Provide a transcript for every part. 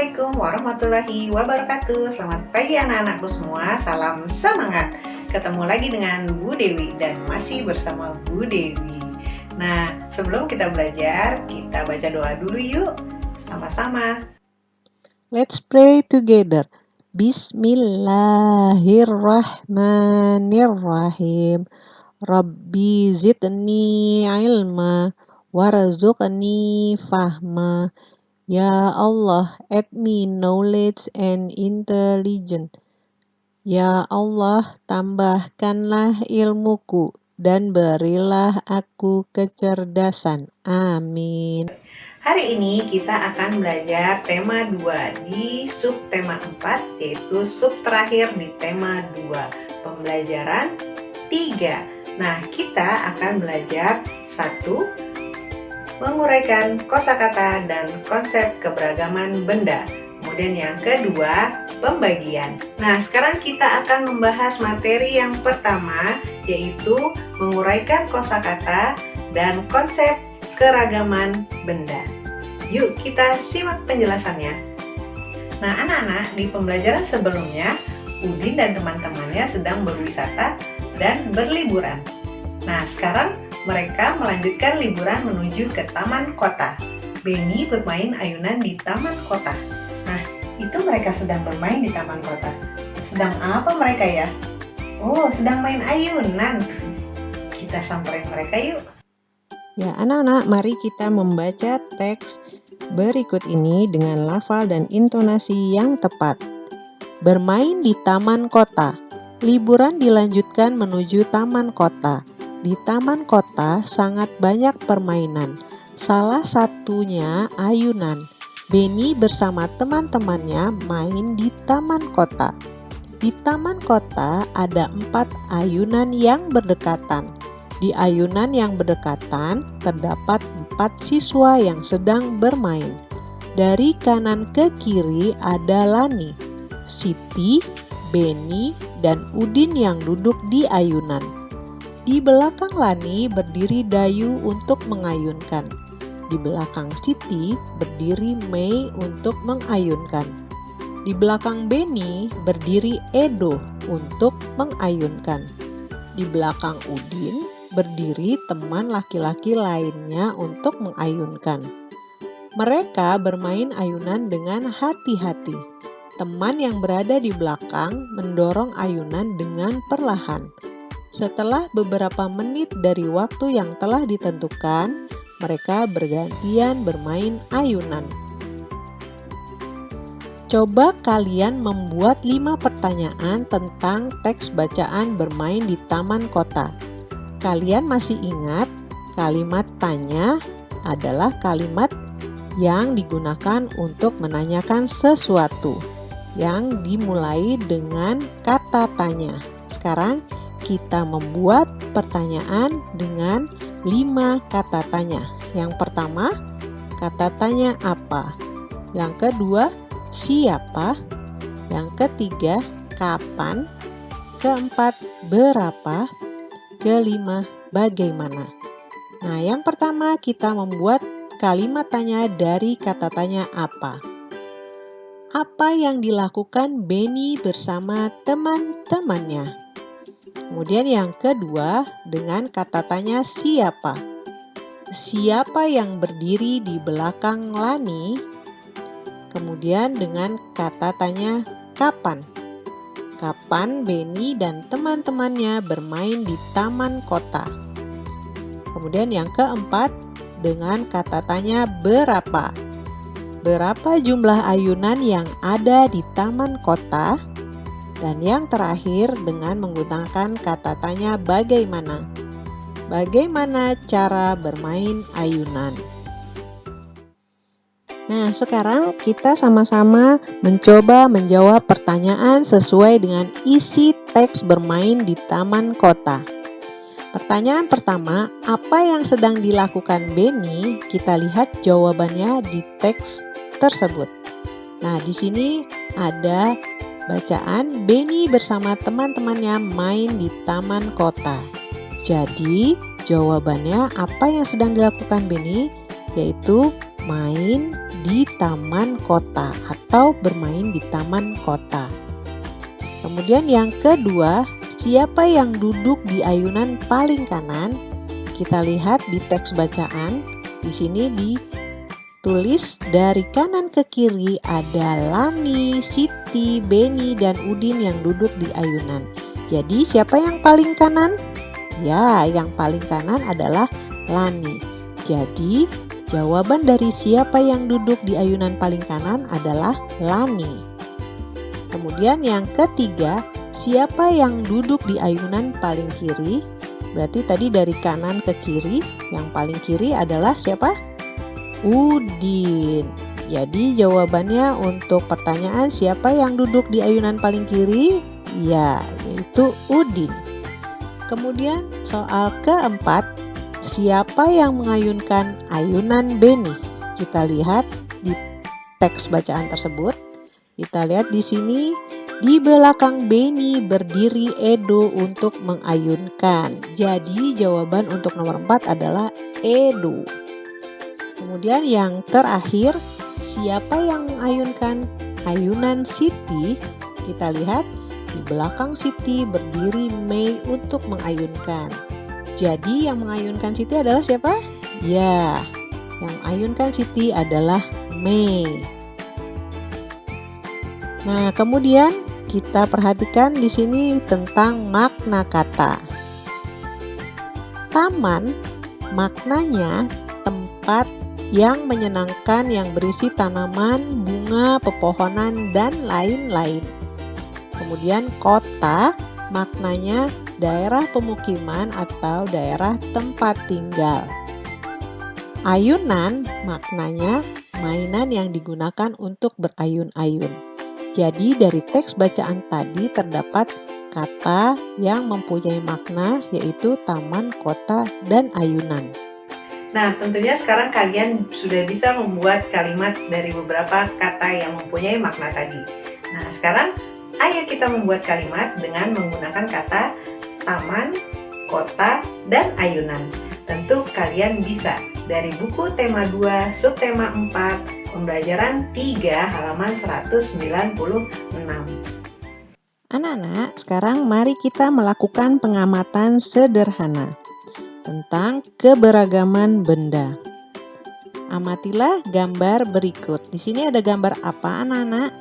Assalamualaikum warahmatullahi wabarakatuh. Selamat pagi anak-anakku semua. Salam semangat. Ketemu lagi dengan Bu Dewi dan masih bersama Bu Dewi. Nah, sebelum kita belajar, kita baca doa dulu yuk. Sama-sama. Let's pray together. Bismillahirrahmanirrahim. Rabbi zidni ilma warzuqni fahma. Ya Allah, add me knowledge and intelligence. Ya Allah, tambahkanlah ilmuku dan berilah aku kecerdasan. Amin. Hari ini kita akan belajar tema 2 di subtema 4, yaitu sub terakhir di tema 2, pembelajaran 3. Nah, kita akan belajar 1. Menguraikan kosakata dan konsep keberagaman benda. Kemudian yang kedua, pembagian. Nah, sekarang kita akan membahas materi yang pertama, yaitu menguraikan kosakata dan konsep keragaman benda. Yuk kita simak penjelasannya. Nah, anak-anak, di pembelajaran sebelumnya, Udin dan teman-temannya sedang berwisata dan berliburan. Nah, sekarang mereka melanjutkan liburan menuju ke taman kota. Benny bermain ayunan di taman kota. Nah, itu mereka sedang bermain di taman kota. Sedang apa mereka ya? Oh, sedang main ayunan. Kita samperin mereka yuk. Ya, anak-anak, mari kita membaca teks berikut ini dengan lafal dan intonasi yang tepat. Bermain di taman kota. Liburan dilanjutkan menuju taman kota. Di taman kota sangat banyak permainan. Salah satunya ayunan. Benny bersama teman-temannya main di taman kota. Di taman kota ada 4 ayunan yang berdekatan. Di ayunan yang berdekatan terdapat 4 siswa yang sedang bermain. Dari kanan ke kiri ada Lani, Siti, Benny, dan Udin yang duduk di ayunan. Di belakang Lani berdiri Dayu untuk mengayunkan. Di belakang Siti berdiri Mei untuk mengayunkan. Di belakang Benny berdiri Edo untuk mengayunkan. Di belakang Udin berdiri teman laki-laki lainnya untuk mengayunkan. Mereka bermain ayunan dengan hati-hati. Teman yang berada di belakang mendorong ayunan dengan perlahan. Setelah beberapa menit dari waktu yang telah ditentukan, mereka bergantian bermain ayunan. Coba kalian membuat 5 pertanyaan tentang teks bacaan bermain di taman kota. Kalian masih ingat kalimat tanya adalah kalimat yang digunakan untuk menanyakan sesuatu yang dimulai dengan kata tanya. Sekarang kita membuat pertanyaan dengan 5 kata tanya. Yang pertama, kata tanya apa? Yang kedua, siapa? Yang ketiga, kapan? Keempat, berapa? Kelima, bagaimana? Nah, yang pertama kita membuat kalimat tanya dari kata tanya apa. Apa yang dilakukan Benny bersama teman-temannya? Kemudian yang kedua dengan kata tanya siapa? Siapa yang berdiri di belakang Lani? Kemudian dengan kata tanya kapan? Kapan Benny dan teman-temannya bermain di taman kota? Kemudian yang keempat dengan kata tanya berapa? Berapa jumlah ayunan yang ada di taman kota? Dan yang terakhir dengan menggunakan kata tanya bagaimana? Bagaimana cara bermain ayunan? Nah, sekarang kita sama-sama mencoba menjawab pertanyaan sesuai dengan isi teks bermain di taman kota. Pertanyaan pertama, apa yang sedang dilakukan Benny? Kita lihat jawabannya di teks tersebut. Nah, di sini ada bacaan Benny bersama teman-temannya main di taman kota. Jadi jawabannya apa yang sedang dilakukan Benny? Yaitu main di taman kota atau bermain di taman kota. Kemudian yang kedua, siapa yang duduk di ayunan paling kanan? Kita lihat di teks bacaan. Di sini ditulis dari kanan ke kiri ada Lani, Siti, Beni, dan Udin yang duduk di ayunan. Jadi siapa yang paling kanan? Ya, yang paling kanan adalah Lani. Jadi jawaban dari siapa yang duduk di ayunan paling kanan adalah Lani. Kemudian yang ketiga, siapa yang duduk di ayunan paling kiri? Berarti tadi dari kanan ke kiri, yang paling kiri adalah siapa? Udin. Jadi jawabannya untuk pertanyaan siapa yang duduk di ayunan paling kiri? Ya, yaitu Udin. Kemudian soal keempat, siapa yang mengayunkan ayunan Beni? Kita lihat di teks bacaan tersebut. Kita lihat di sini, di belakang Beni berdiri Edo untuk mengayunkan. Jadi jawaban untuk nomor 4 adalah Edo. Kemudian yang terakhir, siapa yang mengayunkan ayunan Siti? Kita lihat di belakang Siti berdiri Mei untuk mengayunkan. Jadi yang mengayunkan Siti adalah siapa? Ya, yang mengayunkan Siti adalah Mei. Nah, kemudian kita perhatikan di sini tentang makna kata. Taman maknanya tempat yang menyenangkan yang berisi tanaman, bunga, pepohonan, dan lain-lain. Kemudian kota maknanya daerah pemukiman atau daerah tempat tinggal. Ayunan maknanya mainan yang digunakan untuk berayun-ayun. Jadi dari teks bacaan tadi terdapat kata yang mempunyai makna yaitu taman, kota, dan ayunan. Nah, tentunya sekarang kalian sudah bisa membuat kalimat dari beberapa kata yang mempunyai makna tadi. Nah, sekarang ayo kita membuat kalimat dengan menggunakan kata taman, kota, dan ayunan. Tentu kalian bisa dari buku tema 2, subtema 4, pembelajaran 3, halaman 196. Anak-anak, sekarang mari kita melakukan pengamatan sederhana tentang keberagaman benda. Amatilah gambar berikut. Di sini ada gambar apa, anak-anak?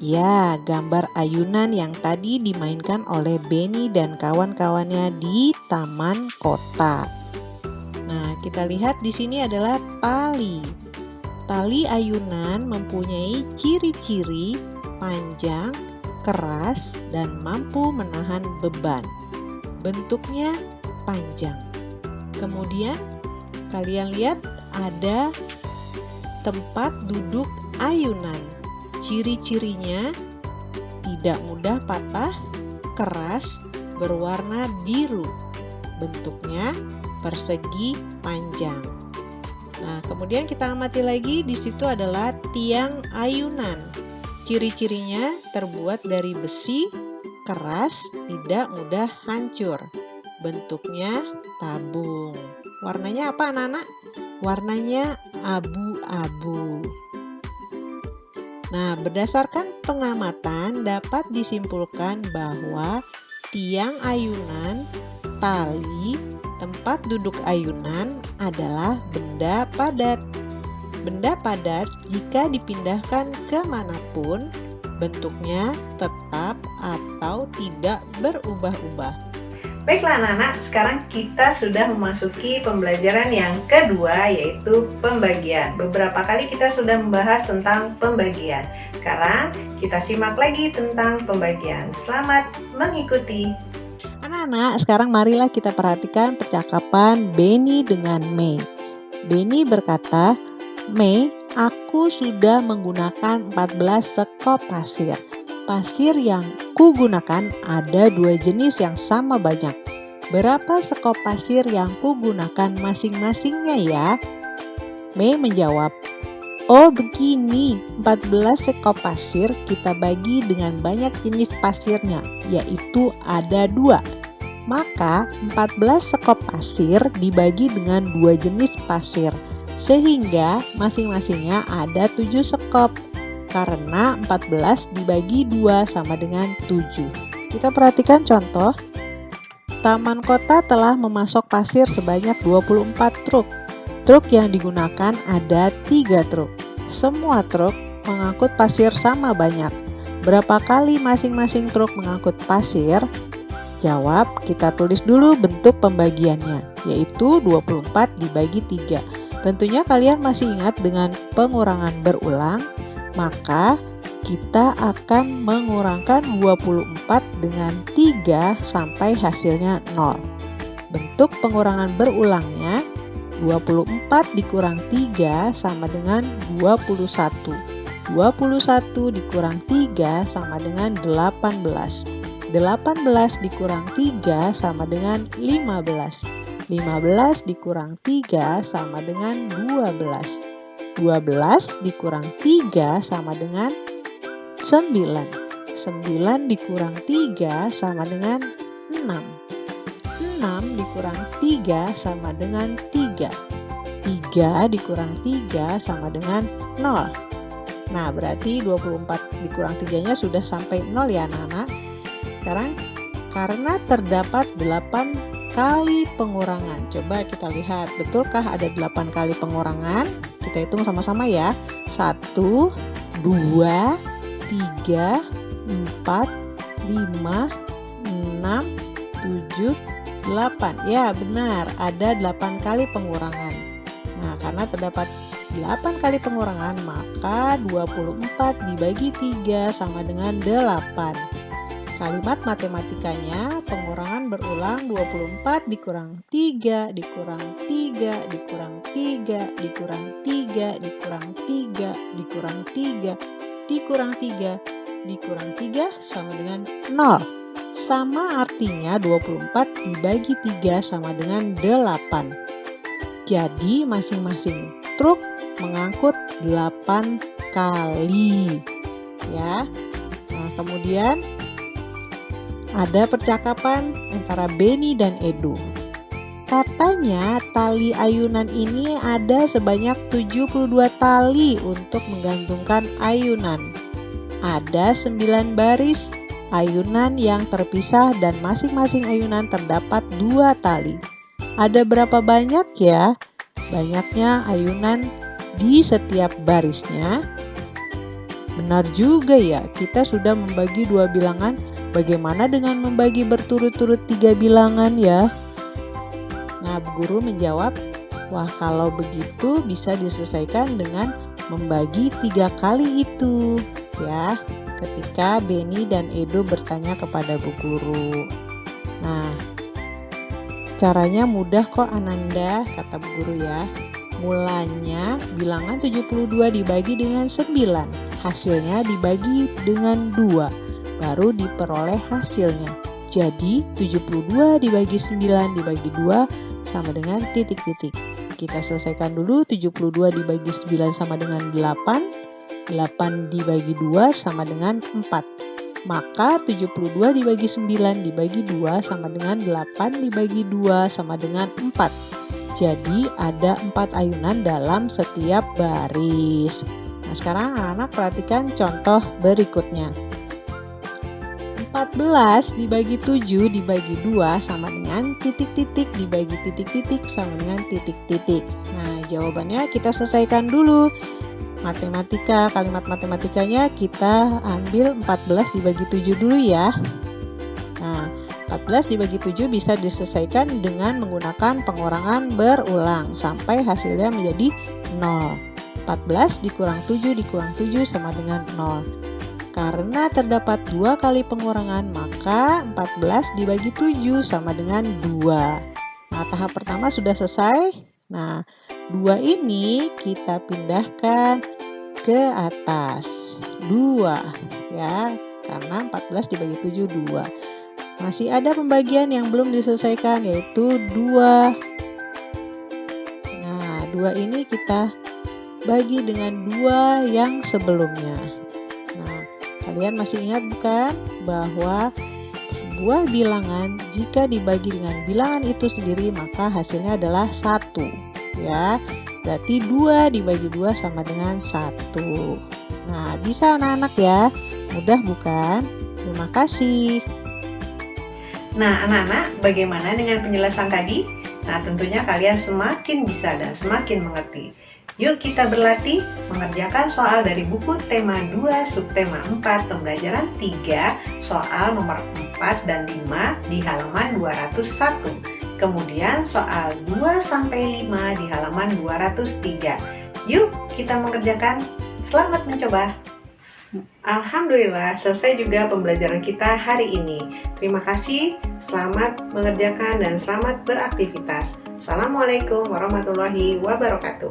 Ya, gambar ayunan yang tadi dimainkan oleh Beni dan kawan-kawannya di taman kota. Nah, kita lihat di sini adalah tali. Tali ayunan mempunyai ciri-ciri panjang, keras, dan mampu menahan beban. Bentuknya panjang. Kemudian kalian lihat ada tempat duduk ayunan. Ciri-cirinya tidak mudah patah, keras, berwarna biru. Bentuknya persegi panjang. Nah, kemudian kita amati lagi, di situ adalah tiang ayunan. Ciri-cirinya terbuat dari besi, keras, tidak mudah hancur. Bentuknya tabung. Warnanya apa, anak-anak? Warnanya abu-abu. Nah, berdasarkan pengamatan dapat disimpulkan bahwa tiang ayunan, tali, tempat duduk ayunan adalah benda padat. Benda padat jika dipindahkan kemanapun, bentuknya tetap atau tidak berubah-ubah. Baiklah anak-anak, sekarang kita sudah memasuki pembelajaran yang kedua, yaitu pembagian. Beberapa kali kita sudah membahas tentang pembagian. Sekarang kita simak lagi tentang pembagian. Selamat mengikuti. Anak-anak, sekarang marilah kita perhatikan percakapan Beni dengan Mei. Beni berkata, "Mei, aku sudah menggunakan 14 sekop pasir. Pasir yang kugunakan ada 2 jenis yang sama banyak. Berapa sekop pasir yang kugunakan masing-masingnya ya?" Mei menjawab, "Oh begini, 14 sekop pasir kita bagi dengan banyak jenis pasirnya, yaitu ada 2. Maka 14 sekop pasir dibagi dengan 2 jenis pasir, sehingga masing-masingnya ada 7 sekop. karena 14 dibagi 2 sama dengan 7. Kita perhatikan contoh. Taman Kota telah memasok pasir sebanyak 24 truk. Truk yang digunakan ada 3 truk. Semua truk mengangkut pasir sama banyak. Berapa kali masing-masing truk mengangkut pasir? Jawab, kita tulis dulu bentuk pembagiannya, yaitu 24 dibagi 3. Tentunya kalian masih ingat dengan pengurangan berulang, maka kita akan mengurangkan 24 dengan 3 sampai hasilnya 0. Bentuk pengurangan berulangnya 24 dikurang 3 sama dengan 21. 21 dikurang 3 sama dengan 18. 18 dikurang 3 sama dengan 15. 15 dikurang 3 sama dengan 12. 12 dikurang 3 sama dengan 9. 9 dikurang 3 sama dengan 6. 6 dikurang 3 sama dengan 3. 3 dikurang 3 sama dengan 0. Nah, berarti 24 dikurang 3-nya sudah sampai 0 ya anak-anak. Sekarang, karena terdapat 8 kali pengurangan. Coba kita lihat, betulkah ada 8 kali pengurangan? Kita hitung sama-sama ya. 1, 2, 3, 4, 5, 6, 7, 8. Ya, benar, ada 8 kali pengurangan. Nah, karena terdapat 8 kali pengurangan, maka 24 dibagi 3 sama dengan 8. Kalimat matematikanya, pengurangan berulang 24 dikurang 3, dikurang 3, dikurang 3, dikurang 3, dikurang 3, dikurang 3, dikurang 3, dikurang 3 sama dengan 0. Sama artinya 24 dibagi 3 sama dengan 8. Jadi masing-masing truk mengangkut 8 kali. Ya. Nah, kemudian ada percakapan antara Benny dan Edo. Katanya tali ayunan ini ada sebanyak 72 tali untuk menggantungkan ayunan. Ada 9 baris ayunan yang terpisah dan masing-masing ayunan terdapat 2 tali. Ada berapa banyak ya? Banyaknya ayunan di setiap barisnya. Benar juga ya, kita sudah membagi 2 bilangan. Bagaimana dengan membagi berturut-turut 3 bilangan ya? Nah, Bu Guru menjawab, wah kalau begitu bisa diselesaikan dengan membagi 3 kali itu ya, ketika Benny dan Edo bertanya kepada Bu Guru. Nah, caranya mudah kok Ananda, kata Bu Guru ya. Mulanya bilangan 72 dibagi dengan 9, hasilnya dibagi dengan 2. Baru diperoleh hasilnya. Jadi 72 dibagi 9 dibagi 2 sama dengan titik-titik. Kita selesaikan dulu. 72 dibagi 9 sama dengan 8. 8 dibagi 2 sama dengan 4. Maka 72 dibagi 9 dibagi 2 sama dengan 8 dibagi 2 sama dengan 4. Jadi ada 4 ayunan dalam setiap baris. Nah, sekarang anak-anak perhatikan contoh berikutnya. 14 dibagi 7 dibagi 2 sama dengan titik-titik dibagi titik-titik sama dengan titik-titik. Nah, jawabannya kita selesaikan dulu. Kalimat matematikanya kita ambil 14 dibagi 7 dulu ya. Nah, 14 dibagi 7 bisa diselesaikan dengan menggunakan pengurangan berulang sampai hasilnya menjadi 0. 14 dikurang 7 dikurang 7 sama dengan 0. Karena terdapat 2 kali pengurangan, maka 14 dibagi 7 sama dengan 2. Nah, tahap pertama sudah selesai. Nah, 2 ini kita pindahkan ke atas. 2 ya, karena 14 dibagi 7 2. Masih ada pembagian yang belum diselesaikan, yaitu 2. Nah, 2 ini kita bagi dengan 2 yang sebelumnya. Nah, kalian masih ingat bukan bahwa sebuah bilangan jika dibagi dengan bilangan itu sendiri maka hasilnya adalah 1 ya. Berarti 2 dibagi 2 sama dengan 1. Nah, bisa anak-anak ya. Mudah bukan? Terima kasih. Nah, anak-anak, bagaimana dengan penjelasan tadi? Nah, tentunya kalian semakin bisa dan semakin mengerti. Yuk kita berlatih mengerjakan soal dari buku tema 2 subtema 4 pembelajaran 3 soal nomor 4 dan 5 di halaman 201. Kemudian soal 2-5 di halaman 203. Yuk kita mengerjakan. Selamat mencoba. Alhamdulillah, selesai juga pembelajaran kita hari ini. Terima kasih, selamat mengerjakan dan selamat beraktivitas. Assalamualaikum warahmatullahi wabarakatuh.